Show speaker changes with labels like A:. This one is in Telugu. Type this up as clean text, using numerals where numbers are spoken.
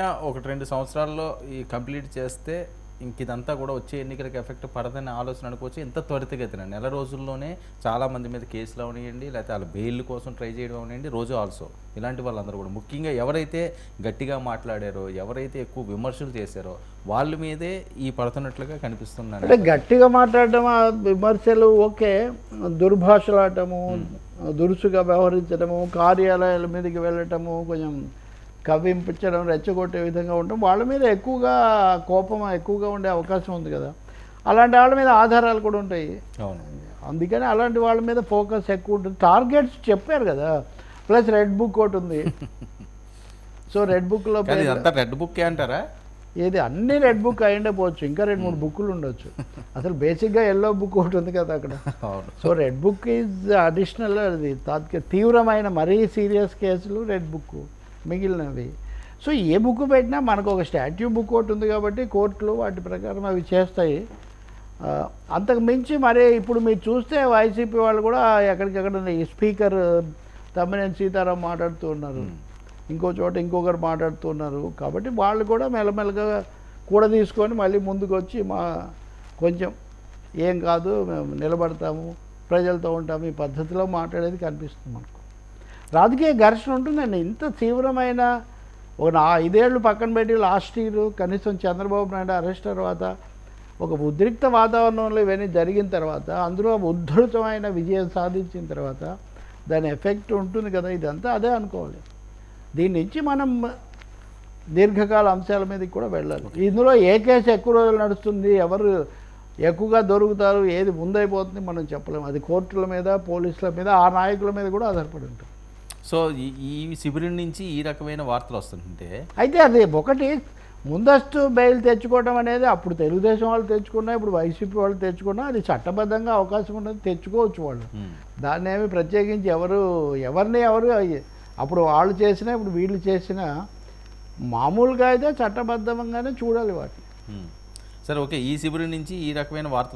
A: ఒకటి 2 సంవత్సరాల్లో ఈ కంప్లీట్ చేస్తే ఇదంతా కూడా వచ్చే ఎన్నికలకు ఎఫెక్ట్ పడదనే ఆలోచన అనుకోవచ్చు. ఇంత త్వరితగతిన నెల రోజుల్లోనే చాలా మంది మీద కేసులు అవనియండి, లేకపోతే వాళ్ళ బెయిల్ కోసం ట్రై చేయడం అవనియండి, రోజు ఆల్సో ఇలాంటి వాళ్ళందరూ కూడా ముఖ్యంగా ఎవరైతే గట్టిగా మాట్లాడారో, ఎవరైతే ఎక్కువ విమర్శలు చేశారో వాళ్ళ మీదే ఈ పడుతున్నట్లుగా కనిపిస్తున్నాను.
B: అంటే గట్టిగా మాట్లాడడం, విమర్శలు ఓకే, దుర్భాషలాడటము, దురుసుగా వ్యవహరించడము, కార్యాలయాల మీదకి వెళ్ళటము, కొంచెం కవ్వింపించడం, రెచ్చగొట్టే విధంగా ఉండడం, వాళ్ళ మీద ఎక్కువగా కోపం ఎక్కువగా ఉండే అవకాశం ఉంది కదా. అలాంటి వాళ్ళ మీద ఆధారాలు కూడా ఉంటాయి.
A: అవును,
B: అందుకని అలాంటి వాళ్ళ మీద ఫోకస్ ఎక్కువ ఉంటుంది. టార్గెట్స్ చెప్పారు కదా, ప్లస్ రెడ్ బుక్ ఒకటి ఉంది. సో రెడ్ బుక్లో
A: రెడ్ బుక్ అంటారా?
B: ఏది అన్ని రెడ్ బుక్ అయ్యిండపోవచ్చు, ఇంకా 2-3 బుక్కులు ఉండొచ్చు. అసలు బేసిక్గా ఎల్లో బుక్ ఒకటి ఉంది కదా అక్కడ. So red book is additional. అది తీవ్రమైన మరీ సీరియస్ కేసులు రెడ్ బుక్, మిగిలినవి. సో ఏ బుక్ పెట్టినా మనకు ఒక స్టాట్యూ బుక్ ఒకటి ఉంది కాబట్టి కోర్టులు వాటి ప్రకారం అవి చేస్తాయి. అంతకు మించి మరి ఇప్పుడు మీరు చూస్తే వైసీపీ వాళ్ళు కూడా ఎక్కడికెక్కడ ఈ స్పీకర్ తమ్మినేని సీతారాం మాట్లాడుతూ ఉన్నారు, ఇంకో చోట ఇంకొకరు మాట్లాడుతూ ఉన్నారు. కాబట్టి వాళ్ళు కూడా మెల్లమెల్లగా కూడా తీసుకొని మళ్ళీ ముందుకు వచ్చి కొంచెం ఏం కాదు, మేము నిలబడతాము, ప్రజలతో ఉంటాము, ఈ పద్ధతిలో మాట్లాడేది కనిపిస్తుంది మనకు. రాజకీయ ఘర్షణ ఉంటుందండి. ఇంత తీవ్రమైన ఒక 5 ఏళ్ళు పక్కన పెట్టి లాస్ట్ ఇయర్ కనీసం చంద్రబాబు నాయుడు అరెస్ట్ తర్వాత ఒక ఉద్రిక్త వాతావరణంలో ఇవన్నీ జరిగిన తర్వాత, అందులో ఉద్ధృతమైన విజయం సాధించిన తర్వాత దాని ఎఫెక్ట్ ఉంటుంది కదా. ఇదంతా అదే అనుకోవాలి. దీని నుంచి మనం దీర్ఘకాల అంశాల మీదకి కూడా వెళ్ళాలి. ఇందులో ఏ కేసు ఎక్కువ రోజులు నడుస్తుంది, ఎవరు ఎక్కువగా దొరుకుతారు, ఏది ముందైపోతుంది మనం చెప్పలేము. అది కోర్టుల మీద, పోలీసుల మీద, ఆ నాయకుల మీద కూడా ఆధారపడి ఉంటుంది.
A: సో ఈ శిబిరం నుంచి ఈ రకమైన వార్తలు వస్తుంటే
B: అయితే అది ఒకటి ముందస్తు బెయిల్ తెచ్చుకోవడం అనేది అప్పుడు తెలుగుదేశం వాళ్ళు తెచ్చుకున్నా, ఇప్పుడు వైసీపీ వాళ్ళు తెచ్చుకున్నా, అది చట్టబద్ధంగా అవకాశం ఉన్నది, తెచ్చుకోవచ్చు వాళ్ళు. దాన్ని ఏమి ప్రత్యేకించి ఎవరిని అప్పుడు వాళ్ళు చేసినా ఇప్పుడు వీళ్ళు చేసినా మామూలుగా అయితే చట్టబద్ధంగానే చూడాలి వాటిని.
A: సరే, ఓకే. ఈ శిబిరం నుంచి ఈ రకమైన వార్తలు